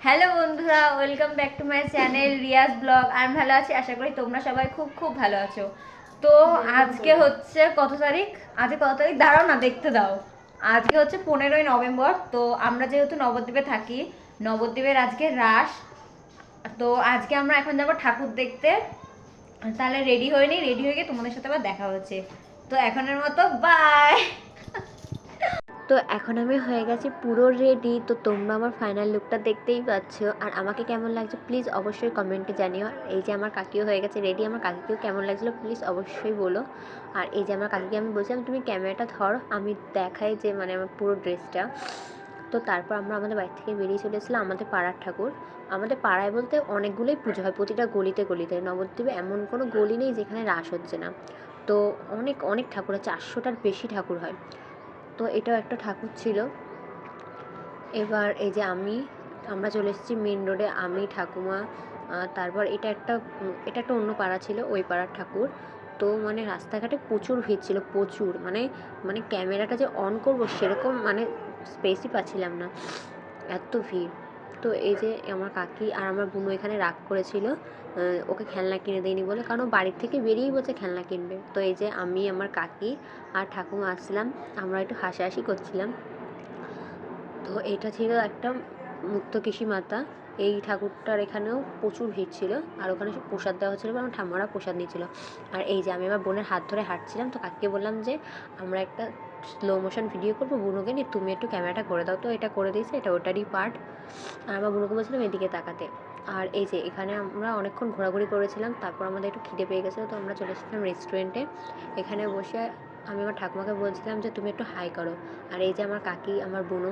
Hello বন্ধুরা, welcome back to my channel Riyaz blog. আমি ভালো আছি, আশা করি তোমরা সবাই খুব খুব ভালো আছো। তো আজকে হচ্ছে কত তারিখ? আজকে কত তারিখ দাঁড়াও না, দেখতে দাও। আজকে হচ্ছে 15ই নভেম্বর। তো আমরা যেহেতু নবদ্বীপে থাকি, নবদ্বীপের আজকে রাস। তো আজকে আমরা এখন যাবো ঠাকুর দেখতে। তাহলে রেডি হয়ে নিই, রেডি হয়ে গিয়ে তোমাদের সাথে আবার দেখা হচ্ছে। তো এখনের মতো বাই। তো এখন আমি হয়ে গেছি পুরো রেডি। তো তোমরা আমার ফাইনাল লুকটা দেখতেই পাচ্ছ। আর আমাকে কেমন লাগছে প্লিজ অবশ্যই কমেন্টে জানিও। এই যে আমার কাকিও হয়ে গেছে রেডি, আমার কাকিকেও কেমন লাগছিলো প্লিজ অবশ্যই বলো। আর এই যে আমার কাকিকে আমি বলছিলাম তুমি ক্যামেরাটা ধরো, আমি দেখাই যে মানে আমার পুরো ড্রেসটা। তো তারপর আমরা আমাদের বাড়ি থেকে বেরিয়ে চলে এসেছিলাম আমাদের পাড়ার ঠাকুর। আমাদের পাড়ায় বলতে অনেকগুলোই পুজো হয়, প্রতিটা গলিতে গলিতে। নবদ্বীপে এমন কোনো গলি নেই যেখানে রাস হচ্ছে না। তো অনেক অনেক ঠাকুর আছে, 400টার বেশি ঠাকুর হয়। তো এটাও একটা ঠাকুর ছিল। এবার এই যে আমরা চলে এসেছি মেন রোডে, আমি ঠাকুমা। তারপর এটা একটা অন্য পাড়া ছিল, ওই পাড়ার ঠাকুর। তো মানে রাস্তাঘাটে প্রচুর ভিড় ছিল, প্রচুর মানে মানে ক্যামেরাটা যে অন করব সেরকম মানে স্পেসই পাচ্ছিলাম না, এত ভিড়। তো এই যে আমার কাকি আর আমার বোনও এখানে রাগ করেছিল, ওকে খেলনা কিনে দেয়নি বলে, কারণ ও বাড়ির থেকে বেরিয়েই বলছে খেলনা কিনবে। তো এই যে আমি, আমার কাকি আর ঠাকুমা আসছিলাম, আমরা একটু হাসাহাসি করছিলাম। তো এটা ছিল একটা মুক্তকেশী মাতা। এই ঠাকুরটার এখানেও প্রচুর ভিড় ছিল। আর ওখানে সব প্রসাদ দেওয়া হচ্ছিলো, আমার ঠাম্মারা প্রসাদ নিয়েছিল। আর এই যে আমি আমার বোনের হাত ধরে হাঁটছিলাম। তো কাকিকে বললাম যে আমরা একটা স্লো মোশন ভিডিও করবো, বুনুকে নিয়ে তুমি একটু ক্যামেরাটা করে দাও। তো এটা করে দিয়েছে, এটা ওটারই পার্ট। আর আমার বুনুকে বলছিলাম এদিকে তাকাতে। আর এই যে এখানে আমরা অনেকক্ষণ ঘোরাঘুরি করেছিলাম, তারপর আমাদের একটু খিদে পেয়ে গেছিলো, তো আমরা চলে এসেছিলাম রেস্টুরেন্টে। এখানে বসে আমি আমার ঠাকুমাকে বলছিলাম যে তুমি একটু হাই করো। আর এই যে আমার কাকি, আমার বুনু।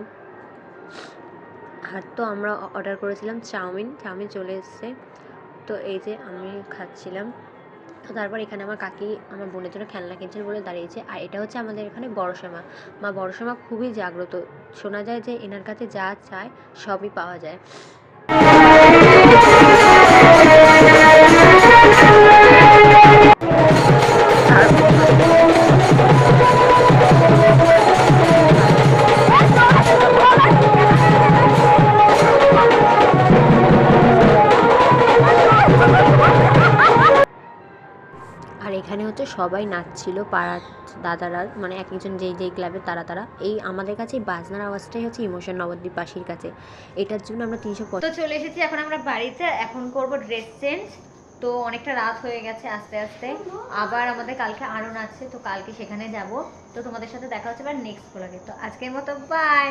আর তো আমরা অর্ডার করেছিলাম চাউমিন চলে এসছে। তো এই যে আমি খাচ্ছিলাম। তো তারপর এখানে আমার কাকি আমার বোনের জন্য খেলনা কিনছেন বলে দাঁড়িয়েছে। আর এটা হচ্ছে আমাদের এখানে বড়শ্যামা মা। বড়শ্যামা খুবই জাগ্রত, শোনা যায় যে এনার কাছে যা চায় সবই পাওয়া যায়। আর এখানে হচ্ছে সবাই নাচছিল, পাড়ার দাদারা, মানে এক একজন যেই ক্লাবে তারা এই আমাদের কাছে এই বাজনার আওয়াজটাই হচ্ছে ইমোশন নবদ্বীপবাসীর কাছে। এটার জন্য আমরা 300। তো চলে এসেছি এখন আমরা বাড়িতে, এখন করব ড্রেস চেঞ্জ। তো অনেকটা রাত হয়ে গেছে, আস্তে আস্তে আবার আমাদের কালকে আরও নাচছে, তো কালকে সেখানে যাব। তো তোমাদের সাথে দেখা হচ্ছে আবার নেক্সট ব্লগে। তো আজকের মতো বাই।